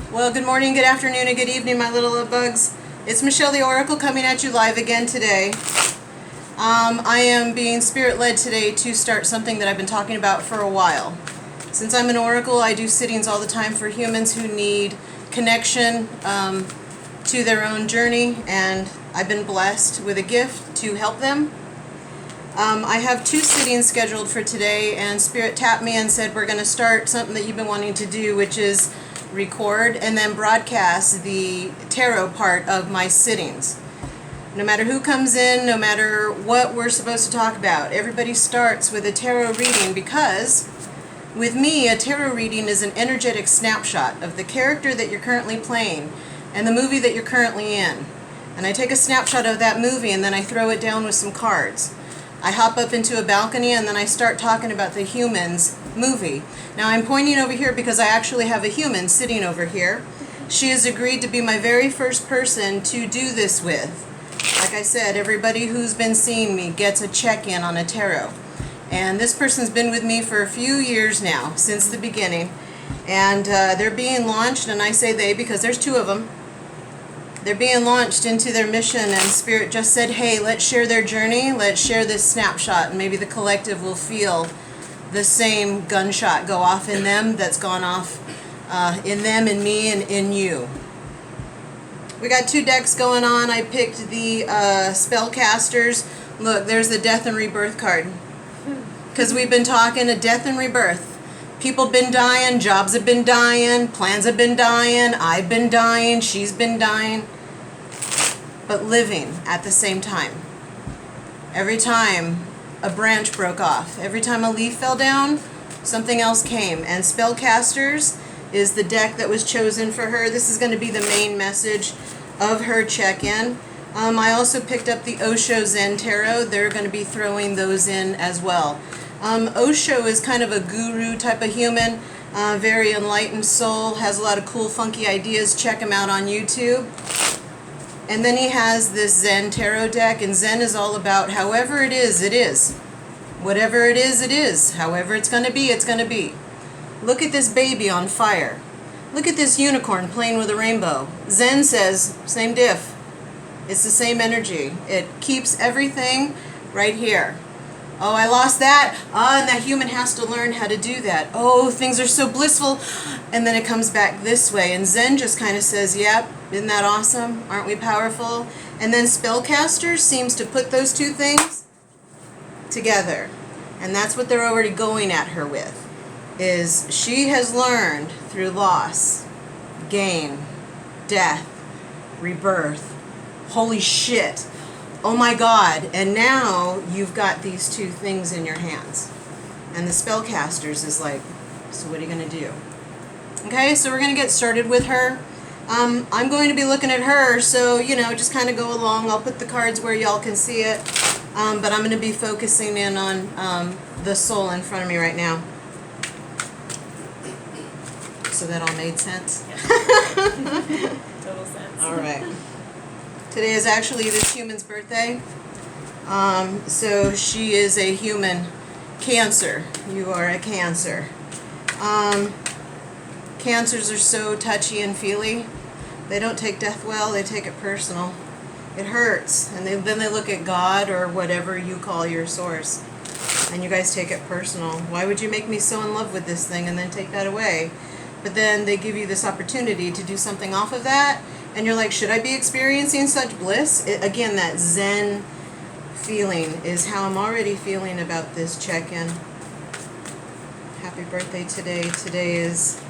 Well, good morning, good afternoon, and good evening, my little love bugs. It's Michelle the Oracle coming at you live again today. I am being spirit-led today to start something that I've been talking about for a while. Since I'm an oracle, I do sittings all the time for humans who need connection to their own journey, and I've been blessed with a gift to help them. I have 2 sittings scheduled for today, and Spirit tapped me and said we're going to start something that you've been wanting to do, which is record and then broadcast the tarot part of my sittings. No matter who comes in, no matter what we're supposed to talk about, everybody starts with a tarot reading, because with me, a tarot reading is an energetic snapshot of the character that you're currently playing and the movie that you're currently in. And I take a snapshot of that movie and then I throw it down with some cards. I hop up into a balcony and then I start talking about the human's movie. Now I'm pointing over here because I actually have a human sitting over here. She has agreed to be my very first person to do this with. Like I said, everybody who's been seeing me gets a check-in on a tarot. And this person's been with me for a few years now, since the beginning. And they're being launched, and I say they because there's 2 of them. They're being launched into their mission, and Spirit just said, hey, let's share their journey, let's share this snapshot, and maybe the collective will feel the same gunshot go off in them that's gone off in them, and me, and in you. We got 2 decks going on. I picked the Spellcasters. Look, there's the Death and Rebirth card. Because we've been talking of death and rebirth. People been dying, jobs have been dying, plans have been dying, I've been dying, she's been dying. But living at the same time. Every time a branch broke off, every time a leaf fell down, something else came. And Spellcasters is the deck that was chosen for her. This is going to be the main message of her check-in. I also picked up the Osho Zen Tarot. They're going to be throwing those in as well. Osho is kind of a guru type of human, very enlightened soul, has a lot of cool funky ideas. Check him out on YouTube. And then he has this Zen Tarot deck, and Zen is all about however it is, it is. Whatever it is. However it's going to be, it's going to be. Look at this baby on fire. Look at this unicorn playing with a rainbow. Zen says, same diff. It's the same energy. It keeps everything right here. Oh, I lost that. And that human has to learn how to do that. Oh, things are so blissful. And then it comes back this way. And Zen just kind of says, yep, isn't that awesome? Aren't we powerful? And then Spellcasters seems to put those 2 things together. And that's what they're already going at her with. Is she has learned through loss, gain, death, rebirth. Holy shit. Oh my God. And now you've got these 2 things in your hands. And the Spellcasters is like, so what are you going to do? Okay, so we're going to get started with her. I'm going to be looking at her, so, you know, just kind of go along. I'll put the cards where y'all can see it. But I'm going to be focusing in on the soul in front of me right now. So that all made sense? Total sense. All right. Today is actually this human's birthday. So she is a human Cancer. You are a Cancer. Cancers are so touchy and feely. They don't take death well, they take it personal. It hurts. And then they look at God or whatever you call your source. And you guys take it personal. Why would you make me so in love with this thing and then take that away? But then they give you this opportunity to do something off of that. And you're like, should I be experiencing such bliss? Again, that Zen feeling is how I'm already feeling about this check-in. Happy birthday today. Today is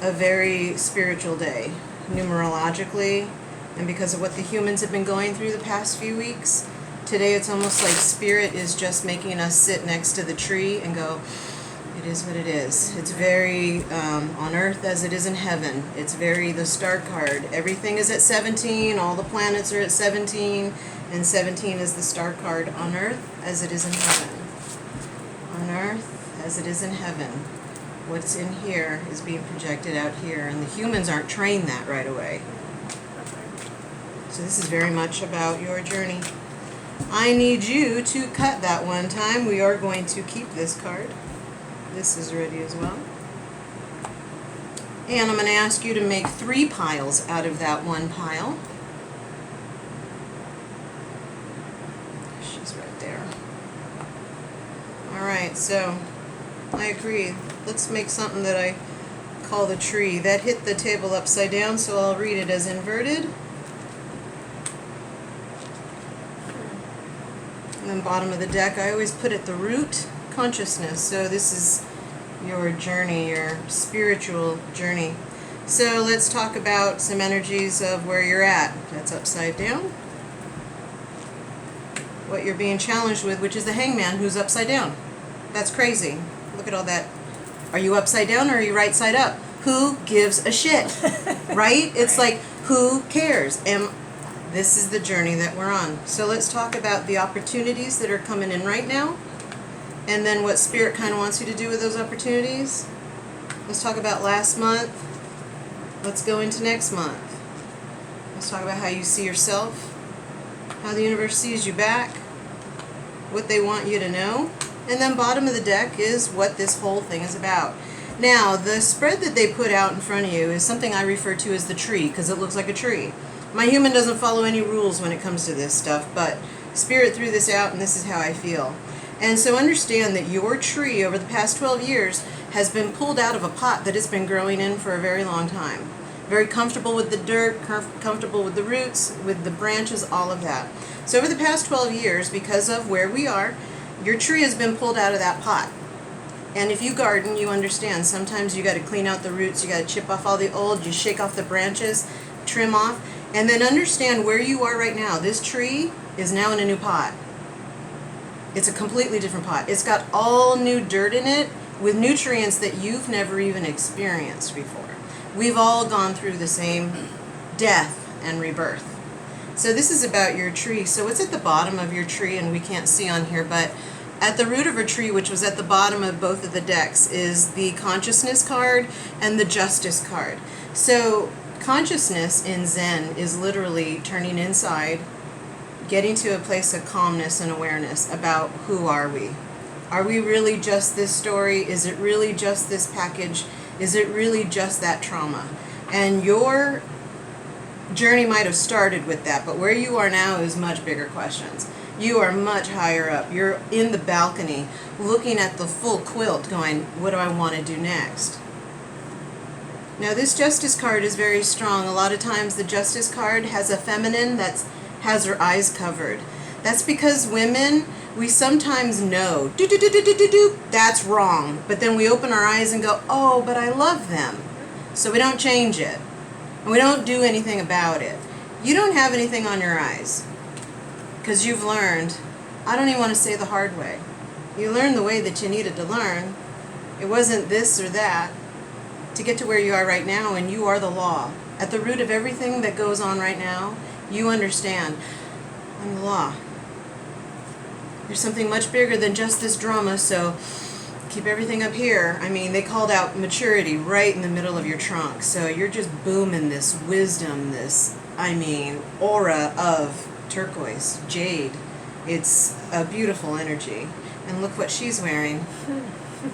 a very spiritual day, numerologically, and because of what the humans have been going through the past few weeks. Today it's almost like Spirit is just making us sit next to the tree and go, it is what it is. It's very on earth as it is in heaven. It's very the star card. Everything is at 17. All the planets are at 17. And 17 is the star card. On earth as it is in heaven. On earth as it is in heaven. What's in here is being projected out here. And the humans aren't trained that right away. So this is very much about your journey. I need you to cut that one time. We are going to keep this card. This is ready as well. And I'm going to ask you to make 3 piles out of that one pile. She's right there. Alright, so I agree. Let's make something that I call the tree. That hit the table upside down, so I'll read it as inverted. And then bottom of the deck, I always put at the root, consciousness. So this is your journey, your spiritual journey. So let's talk about some energies of where you're at. That's upside down. What you're being challenged with, which is the hangman who's upside down. That's crazy. Look at all that. Are you upside down or are you right side up? Who gives a shit? Right? It's like, who cares? This is the journey that we're on. So let's talk about the opportunities that are coming in right now, and then what Spirit kind of wants you to do with those opportunities. Let's talk about last month. Let's go into next month. Let's talk about how you see yourself, how the universe sees you back, what they want you to know, and then bottom of the deck is what this whole thing is about. Now, the spread that they put out in front of you is something I refer to as the tree, because it looks like a tree. My human doesn't follow any rules when it comes to this stuff, but Spirit threw this out, and this is how I feel. And so understand that your tree over the past 12 years has been pulled out of a pot that it's been growing in for a very long time. Very comfortable with the dirt, comfortable with the roots, with the branches, all of that. So over the past 12 years, because of where we are, your tree has been pulled out of that pot. And if you garden, you understand. Sometimes you got to clean out the roots, you got to chip off all the old, you shake off the branches, trim off, and then understand where you are right now. This tree is now in a new pot. It's a completely different pot. It's got all new dirt in it with nutrients that you've never even experienced before. We've all gone through the same death and rebirth. So this is about your tree. So what's at the bottom of your tree, and we can't see on here, but at the root of a tree, which was at the bottom of both of the decks, is the consciousness card and the justice card. So consciousness in Zen is literally turning inside, getting to a place of calmness and awareness about who are we. Are we really just this story? Is it really just this package? Is it really just that trauma? And your journey might have started with that, but where you are now is much bigger questions. You are much higher up. You're in the balcony looking at the full quilt going, what do I want to do next? Now this Justice card is very strong. A lot of times the Justice card has a feminine that has her eyes covered. That's because women, we sometimes know, that's wrong. But then we open our eyes and go, oh, but I love them. So we don't change it. And we don't do anything about it. You don't have anything on your eyes. Because you've learned, I don't even want to say the hard way. You learned the way that you needed to learn. It wasn't this or that to get to where you are right now, and you are the law. At the root of everything that goes on right now, you understand, I'm the law. There's something much bigger than just this drama, so keep everything up here. I mean, they called out maturity right in the middle of your trunk, so you're just booming this wisdom, this, aura of turquoise, jade. It's a beautiful energy. And look what she's wearing.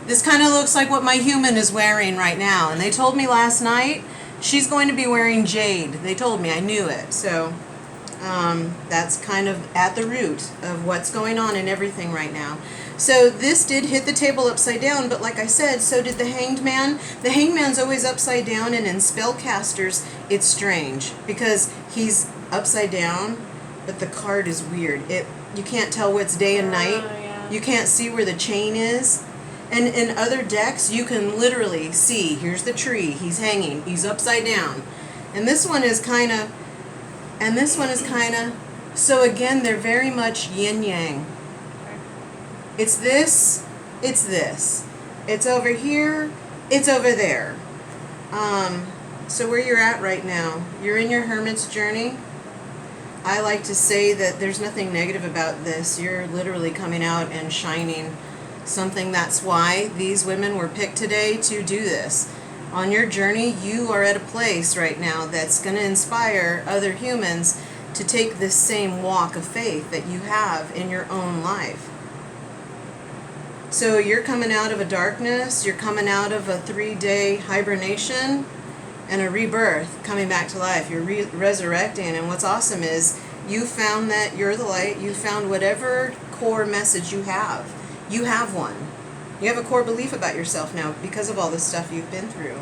This kind of looks like what my human is wearing right now. And they told me last night she's going to be wearing jade. They told me, I knew it. So that's kind of at the root of what's going on in everything right now. So this did hit the table upside down, but like I said, so did the Hanged Man. The Hanged Man's always upside down, and in Spellcasters, it's strange because he's upside down, but the card is weird. You can't tell what's day and night. Yeah. You can't see where the chain is. And in other decks, you can literally see, here's the tree, he's hanging, he's upside down. And this one is kind of, and this one is kind of, so again, they're very much yin-yang. It's this, it's this. It's over here, it's over there. So where you're at right now, you're in your hermit's journey. I like to say that there's nothing negative about this. You're literally coming out and shining something. That's why these women were picked today to do this. On your journey, you are at a place right now that's going to inspire other humans to take this same walk of faith that you have in your own life. So you're coming out of a darkness, you're coming out of a 3-day hibernation, and a rebirth, coming back to life. You're resurrecting, and what's awesome is you found that you're the light. You found whatever core message you have. You have one. You have a core belief about yourself now because of all the stuff you've been through.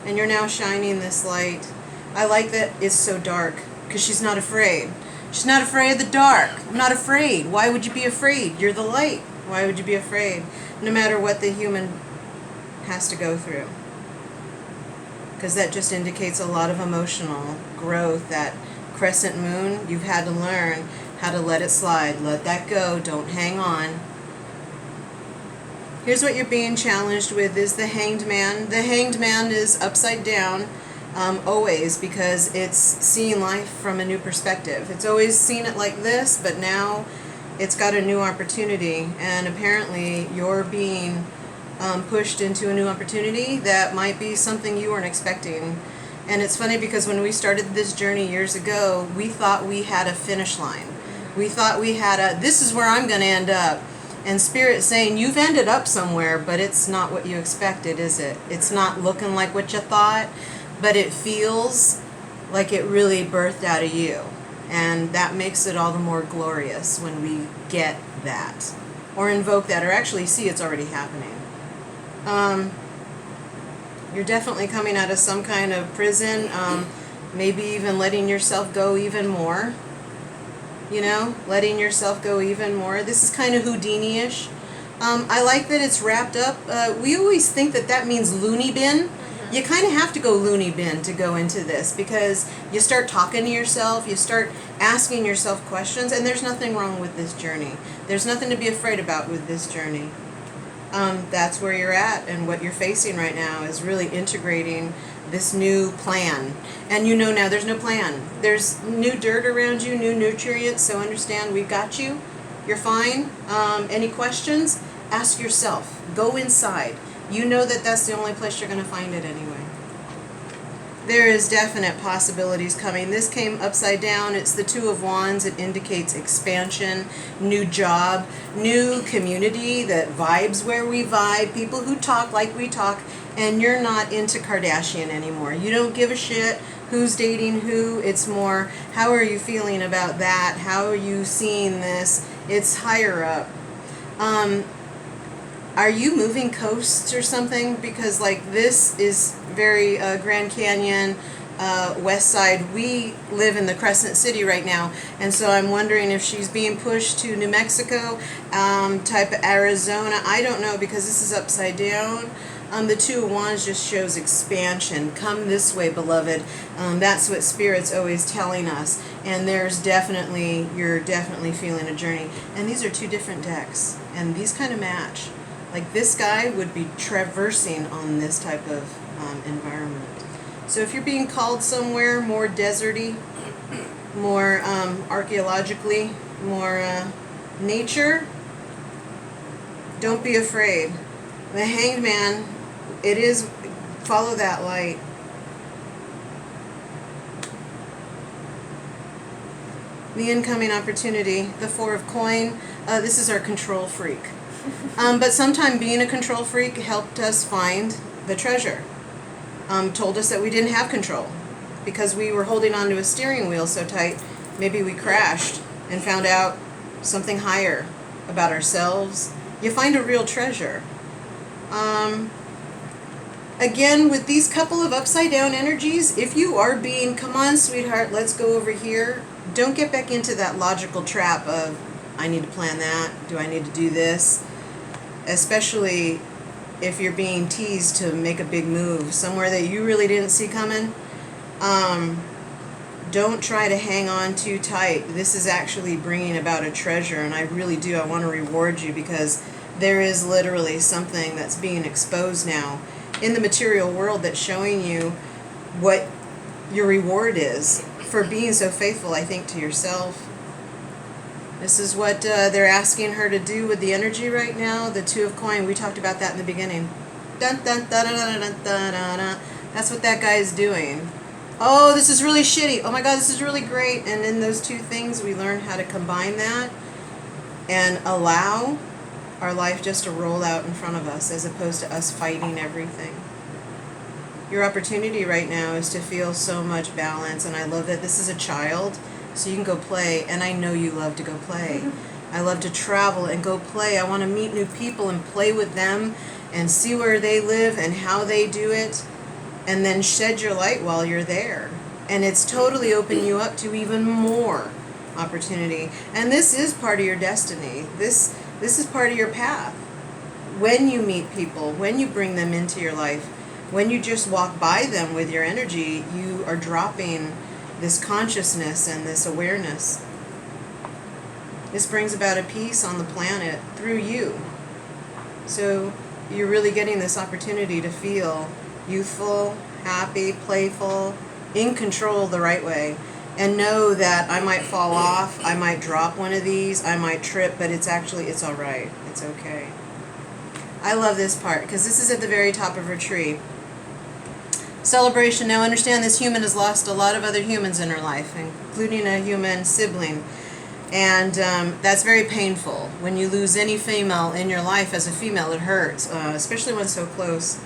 And you're now shining this light. I like that it's so dark because she's not afraid. She's not afraid of the dark. I'm not afraid. Why would you be afraid? You're the light. Why would you be afraid? No matter what the human has to go through. Because that just indicates a lot of emotional growth. That crescent moon, you've had to learn how to let it slide. Let that go. Don't hang on. Here's what you're being challenged with is the Hanged Man. The Hanged Man is upside down always, because it's seeing life from a new perspective. It's always seen it like this, but now it's got a new opportunity, and apparently you're being pushed into a new opportunity that might be something you weren't expecting. And it's funny because when we started this journey years ago, we thought we had a finish line. We thought we had this is where I'm going to end up. And Spirit's saying, you've ended up somewhere, but it's not what you expected, is it? It's not looking like what you thought, but it feels like it really birthed out of you. And that makes it all the more glorious when we get that, or invoke that, or actually see it's already happening. You're definitely coming out of some kind of prison, maybe even letting yourself go even more. You know, letting yourself go even more. This is kind of Houdini-ish. I like that it's wrapped up. We always think that that means loony bin. You kind of have to go loony bin to go into this, because you start talking to yourself, you start asking yourself questions, and there's nothing wrong with this journey. There's nothing to be afraid about with this journey. That's where you're at, and what you're facing right now is really integrating this new plan. And you know now there's no plan. There's new dirt around you, new nutrients, so understand we've got you. You're fine. Any questions? Ask yourself. Go inside. You know that that's the only place you're going to find it anyway. There is definite possibilities coming. This came upside down. It's the Two of Wands. It indicates expansion, new job, new community that vibes where we vibe, people who talk like we talk, and you're not into Kardashian anymore. You don't give a shit who's dating who. It's more, how are you feeling about that? How are you seeing this? It's higher up. Are you moving coasts or something? Because like this is very Grand Canyon, west side. We live in the Crescent City right now, and so I'm wondering if she's being pushed to New Mexico, type of Arizona. I don't know, because this is upside down. The Two of Wands just shows expansion. Come this way, beloved. That's what Spirit's always telling us. And you're definitely feeling a journey. And these are two different decks, and these kind of match. Like this guy would be traversing on this type of environment. So if you're being called somewhere more deserty, more archaeologically, more nature, don't be afraid. The Hanged Man, it is, follow that light. The incoming opportunity, the Four of Coin, this is our control freak. But sometime being a control freak helped us find the treasure. Told us that we didn't have control because we were holding onto a steering wheel so tight. Maybe we crashed and found out something higher about ourselves. You find a real treasure. Again, with these couple of upside down energies, if you are being, come on sweetheart, let's go over here, don't get back into that logical trap of, I need to plan that, do I need to do this? Especially if you're being teased to make a big move somewhere that you really didn't see coming. Don't try to hang on too tight. This is actually bringing about a treasure, and I really do. I want to reward you, because there is literally something that's being exposed now in the material world that's showing you what your reward is for being so faithful, I think, to yourself. This is what they're asking her to do with the energy right now. The Two of Coin, we talked about that in the beginning. Dun, dun, dun, dun, dun, dun, dun, dun, dun. That's what that guy is doing. Oh, this is really shitty. Oh my God, this is really great. And in those two things, we learn how to combine that and allow our life just to roll out in front of us, as opposed to us fighting everything. Your opportunity right now is to feel so much balance, and I love that this is a child, so you can go play, and I know you love to go play. I love to travel and go play. I want to meet new people and play with them and see where they live and how they do it, and then shed your light while you're there. And it's totally opened you up to even more opportunity. And this is part of your destiny. This is part of your path. When you meet people, when you bring them into your life, when you just walk by them with your energy, you are dropping this consciousness and this awareness. This brings about a peace on the planet through you. So you're really getting this opportunity to feel youthful, happy, playful, in control the right way. And know that I might fall off, I might drop one of these, I might trip, but it's all right. It's okay. I love this part because this is at the very top of her tree. Celebration. Now understand this human has lost a lot of other humans in her life, including a human sibling. And that's very painful. When you lose any female in your life as a female, it hurts, especially when so close.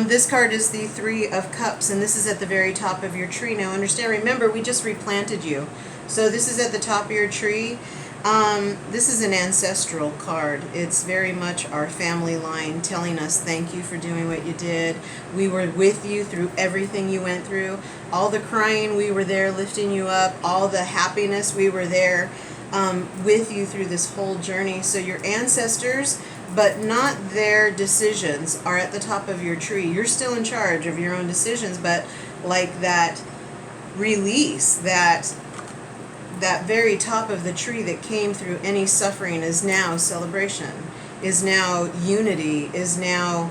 This card is the Three of Cups, and this is at the very top of your tree. Now understand, remember, we just replanted you. So this is at the top of your tree. This is an ancestral card. It's very much our family line telling us thank you for doing what you did. We were with you through everything you went through. All the crying, we were there lifting you up. All the happiness, we were there with you through this whole journey. So your ancestors, but not their decisions, are at the top of your tree. You're still in charge of your own decisions, but like that release, that very top of the tree that came through any suffering is now celebration, is now unity, is now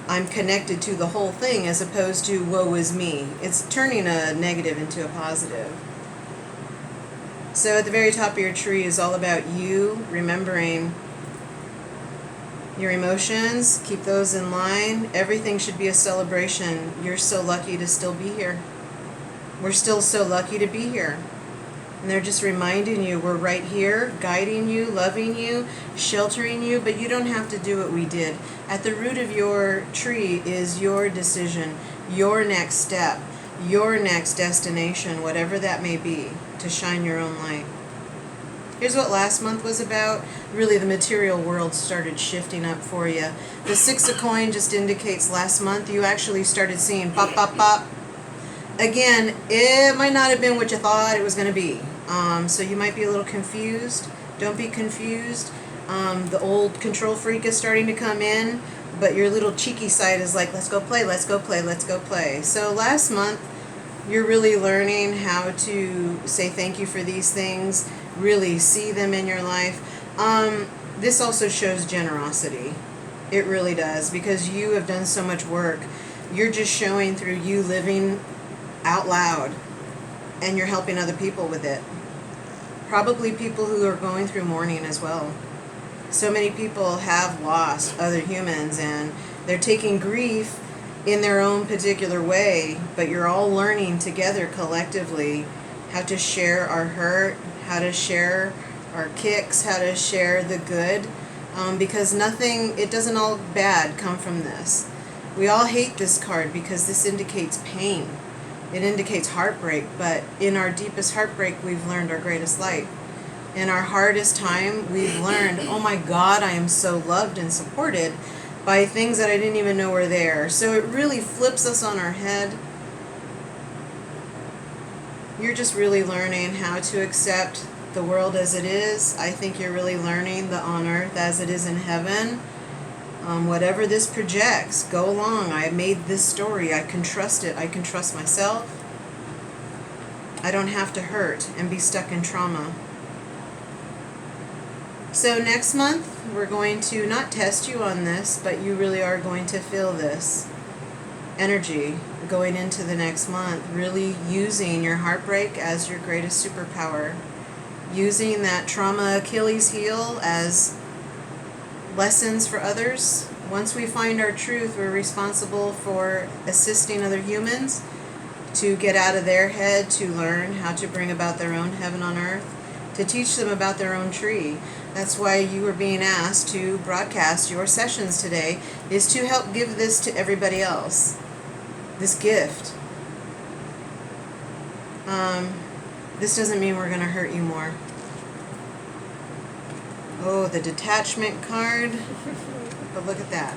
I'm connected to the whole thing as opposed to woe is me. It's turning a negative into a positive. So at the very top of your tree is all about you remembering your emotions, keep those in line. Everything should be a celebration. You're so lucky to still be here. We're still so lucky to be here. And they're just reminding you we're right here, guiding you, loving you, sheltering you, but you don't have to do what we did. At the root of your tree is your decision, your next step, your next destination, whatever that may be, to shine your own light. Here's what last month was about. Really, the material world started shifting up for you. The Six of Coins just indicates last month you actually started seeing pop, pop, pop. Again, it might not have been what you thought it was going to be. So you might be a little confused. Don't be confused. The old control freak is starting to come in, but your little cheeky side is like, let's go play, let's go play, let's go play. So last month, you're really learning how to say thank you for these things, really see them in your life. This also shows generosity. It really does, because you have done so much work. You're just showing through you living out loud, and you're helping other people with it. Probably people who are going through mourning as well. So many people have lost other humans, and they're taking grief in their own particular way, but you're all learning together collectively how to share our hurt, how to share our kicks, how to share the good, because it doesn't all bad come from this. We all hate this card because this indicates pain. It indicates heartbreak, but in our deepest heartbreak, we've learned our greatest light. In our hardest time, we've learned, oh my God, I am so loved and supported by things that I didn't even know were there. So it really flips us on our head. You're just really learning how to accept the world as it is. I think you're really learning the on earth as it is in heaven. Whatever this projects, go along. I made this story. I can trust it. I can trust myself. I don't have to hurt and be stuck in trauma. So next month, we're going to not test you on this, but you really are going to feel this energy going into the next month, really using your heartbreak as your greatest superpower, using that trauma Achilles heel as lessons for others. Once we find our truth, we're responsible for assisting other humans to get out of their head, to learn how to bring about their own heaven on earth, to teach them about their own tree. That's why you were being asked to broadcast your sessions today, is to help give this to everybody else. this gift. This doesn't mean we're going to hurt you more. Oh, the detachment card. But look at that.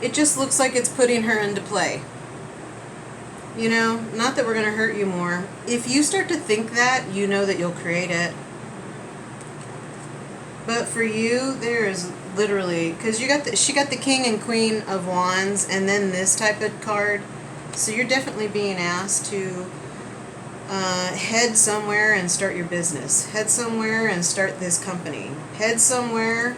It just looks like it's putting her into play. You know, not that we're going to hurt you more. If you start to think that, you know that you'll create it. But for you, there is literally, because she got the King and Queen of Wands, and then this type of card. So you're definitely being asked to head somewhere and start your business. Head somewhere and start this company. Head somewhere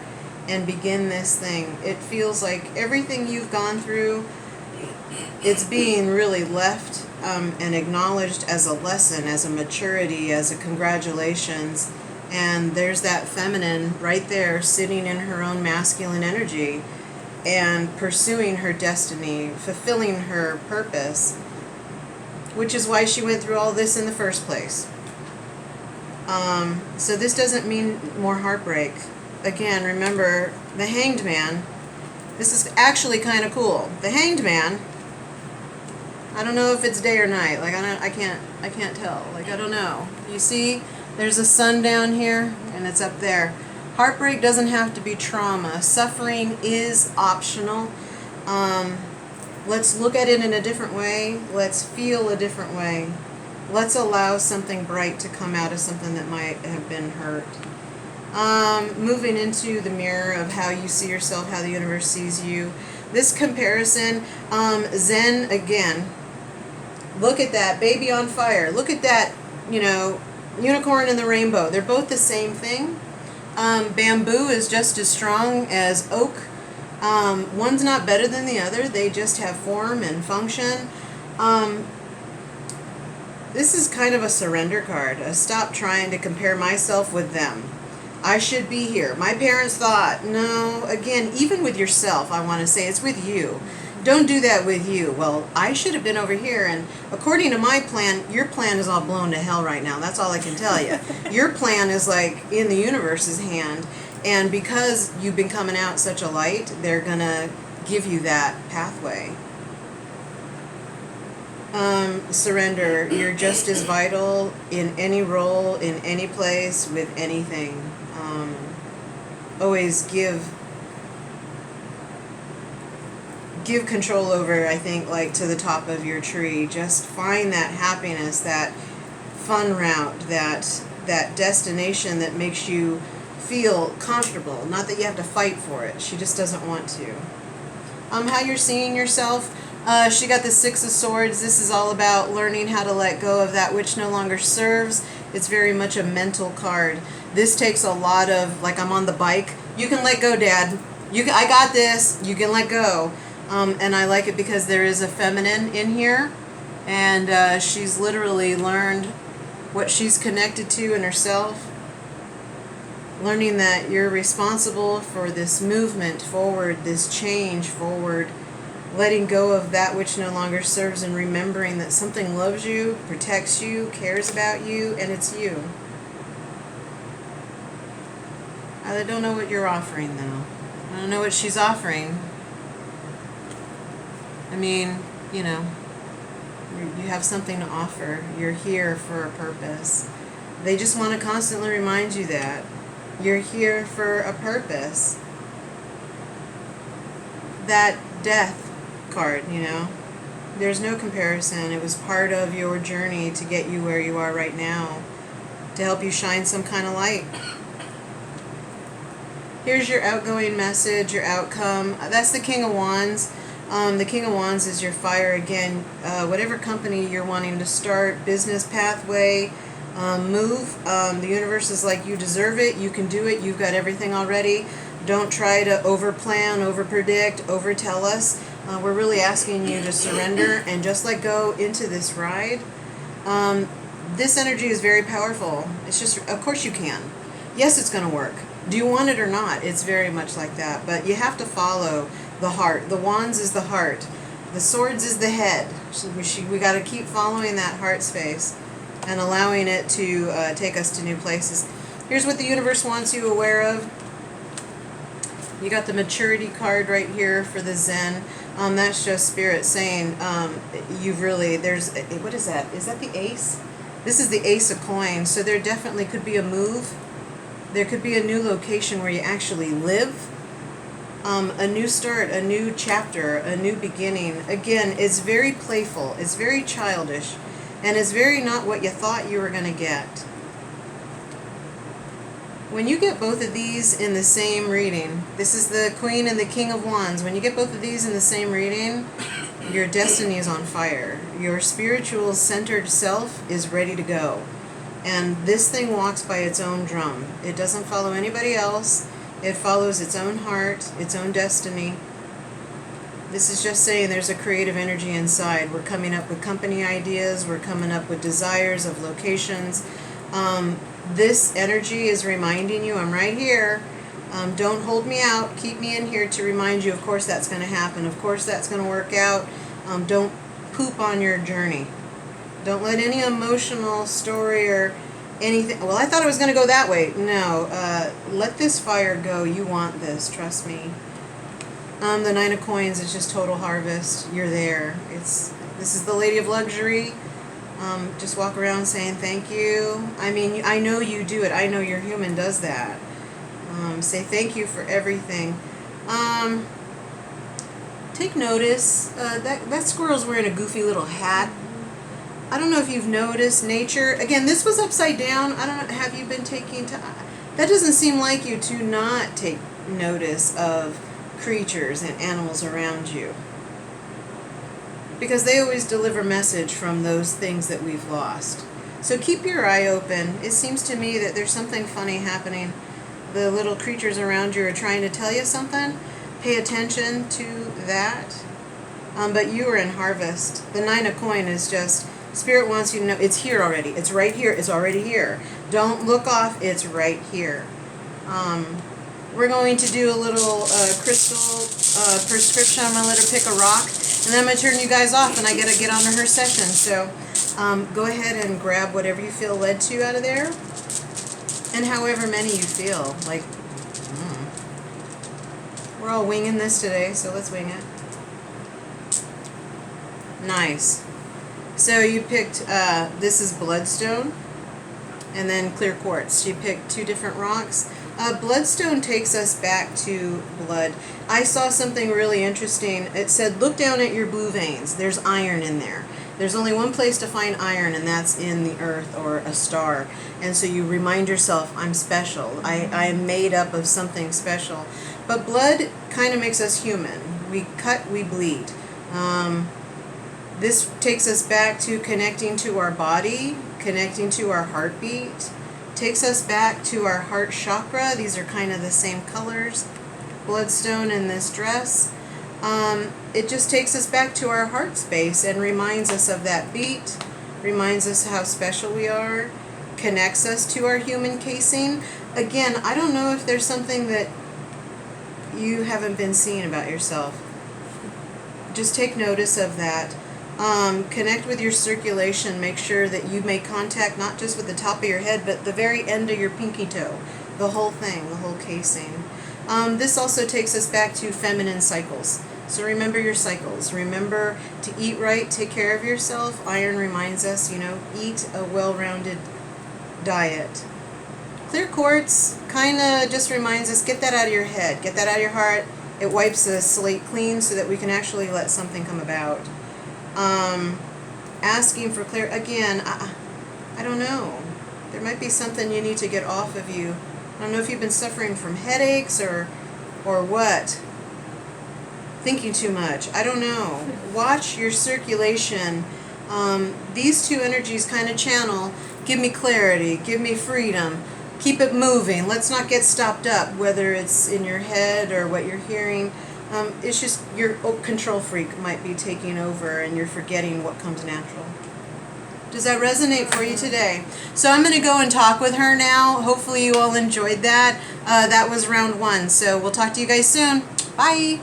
and begin this thing. It feels like everything you've gone through, it's being really left and acknowledged as a lesson, as a maturity, as a congratulations. And there's that feminine right there sitting in her own masculine energy and pursuing her destiny, fulfilling her purpose, which is why she went through all this in the first place. So this doesn't mean more heartbreak. Again, remember, the Hanged Man, this is actually kind of cool. The Hanged Man, I don't know if it's day or night. Like, I can't tell. Like, I don't know. You see, there's a sun down here, and it's up there. Heartbreak doesn't have to be trauma. Suffering is optional. Let's look at it in a different way. Let's feel a different way. Let's allow something bright to come out of something that might have been hurt. Moving into the mirror of how you see yourself, how the universe sees you. This comparison, Zen again. Look at that, baby on fire. Look at that, you know, unicorn and the rainbow. They're both the same thing. Bamboo is just as strong as oak. One's not better than the other. They just have form and function. This is kind of a surrender card. Stop trying to compare myself with them. I should be here. My parents thought. No, again, even with yourself, I want to say it's with you. Don't do that with you. Well, I should have been over here, and according to my plan, your plan is all blown to hell right now. That's all I can tell you. Your plan is like in the universe's hand, and because you've been coming out such a light, they're going to give you that pathway. Surrender. You're just as vital in any role, in any place, with anything. Always give control over, I think, like to the top of your tree. Just find that happiness, that fun route, that destination that makes you feel comfortable. Not that you have to fight for it. She just doesn't want to. How you're seeing yourself. She got the Six of Swords. This is all about learning how to let go of that which no longer serves. It's very much a mental card. This takes a lot of, like, I'm on the bike. You can let go, Dad. I got this. You can let go. And I like it because there is a feminine in here. And she's literally learned what she's connected to in herself. Learning that you're responsible for this movement forward, this change forward. Letting go of that which no longer serves and remembering that something loves you, protects you, cares about you, and it's you. I don't know what you're offering, though. I don't know what she's offering. I mean, you know, you have something to offer. You're here for a purpose. They just want to constantly remind you that. You're here for a purpose. That death card, you know, there's no comparison. It was part of your journey to get you where you are right now, to help you shine some kind of light. Here's your outgoing message, your outcome. That's the King of Wands. The King of Wands is your fire again. Whatever company you're wanting to start, business pathway, move. The universe is like, you deserve it, you can do it, you've got everything already. Don't try to overplan, overpredict, overtell us. We're really asking you to surrender and just let go into this ride. This energy is very powerful. It's just, of course you can. Yes, it's going to work. Do you want it or not? It's very much like that. But you have to follow the heart. The wands is the heart. The swords is the head. We got to keep following that heart space and allowing it to take us to new places. Here's what the universe wants you aware of. You got the maturity card right here for the Zen. That's just spirit saying, you've really, what is that? Is that the ace? This is the ace of coins. So there definitely could be a move. There could be a new location where you actually live. A new start, a new chapter, a new beginning. Again, it's very playful. It's very childish. And it's very not what you thought you were going to get. When you get both of these in the same reading, this is the Queen and the King of Wands. When you get both of these in the same reading, your destiny is on fire. Your spiritual centered self is ready to go. And this thing walks by its own drum. It doesn't follow anybody else. It follows its own heart, its own destiny. This is just saying there's a creative energy inside. We're coming up with company ideas. We're coming up with desires of locations. This energy is reminding you, I'm right here. Don't hold me out. Keep me in here to remind you, of course that's going to happen. Of course that's going to work out. Don't poop on your journey. Don't let any emotional story or anything. Well, I thought it was going to go that way. No. Let this fire go. You want this. Trust me. The Nine of Coins is just total harvest. You're there. This is the Lady of Luxury. Just walk around saying thank you. I mean, I know you do it. I know your human does that. Say thank you for everything. Take notice. That squirrel's wearing a goofy little hat. I don't know if you've noticed nature. Again, this was upside down. I don't know. Have you been taking time? That doesn't seem like you to not take notice of creatures and animals around you. Because they always deliver message from those things that we've lost. So keep your eye open. It seems to me that there's something funny happening. The little creatures around you are trying to tell you something. Pay attention to that. But you are in harvest. The Nine of Coins is just, Spirit wants you to know it's here already. It's right here. It's already here. Don't look off. It's right here. We're going to do a little crystal prescription. I'm going to let her pick a rock. And then I'm going to turn you guys off and I got to get on to her session. So go ahead and grab whatever you feel led to out of there. And however many you feel. Like, we're all winging this today, so let's wing it. Nice. So you picked, this is bloodstone and then clear quartz. You picked two different rocks. Bloodstone takes us back to blood. I saw something really interesting. It said, look down at your blue veins. There's iron in there. There's only one place to find iron, and that's in the earth or a star. And so you remind yourself, I'm special. I am made up of something special. But blood kind of makes us human. We cut, we bleed. This takes us back to connecting to our body, connecting to our heartbeat. Takes us back to our heart chakra. These are kind of the same colors. Bloodstone in this dress. It just takes us back to our heart space and reminds us of that beat, reminds us how special we are, connects us to our human casing. Again, I don't know if there's something that you haven't been seeing about yourself. Just take notice of that. Connect with your circulation. Make sure that you make contact not just with the top of your head, but the very end of your pinky toe. The whole thing, the whole casing. This also takes us back to feminine cycles. So remember your cycles. Remember to eat right, take care of yourself. Iron reminds us, eat a well-rounded diet. Clear quartz kind of just reminds us, get that out of your head, get that out of your heart. It wipes the slate clean so that we can actually let something come about. Asking for clear, again, I don't know. There might be something you need to get off of you. I don't know if you've been suffering from headaches or what. Thinking too much. I don't know. Watch your circulation. These two energies kind of channel. Give me clarity. Give me freedom. Keep it moving. Let's not get stopped up, whether it's in your head or what you're hearing. It's just your control freak might be taking over and you're forgetting what comes natural. Does that resonate for you today? So I'm going to go and talk with her now. Hopefully you all enjoyed that. That was round 1. So we'll talk to you guys soon. Bye.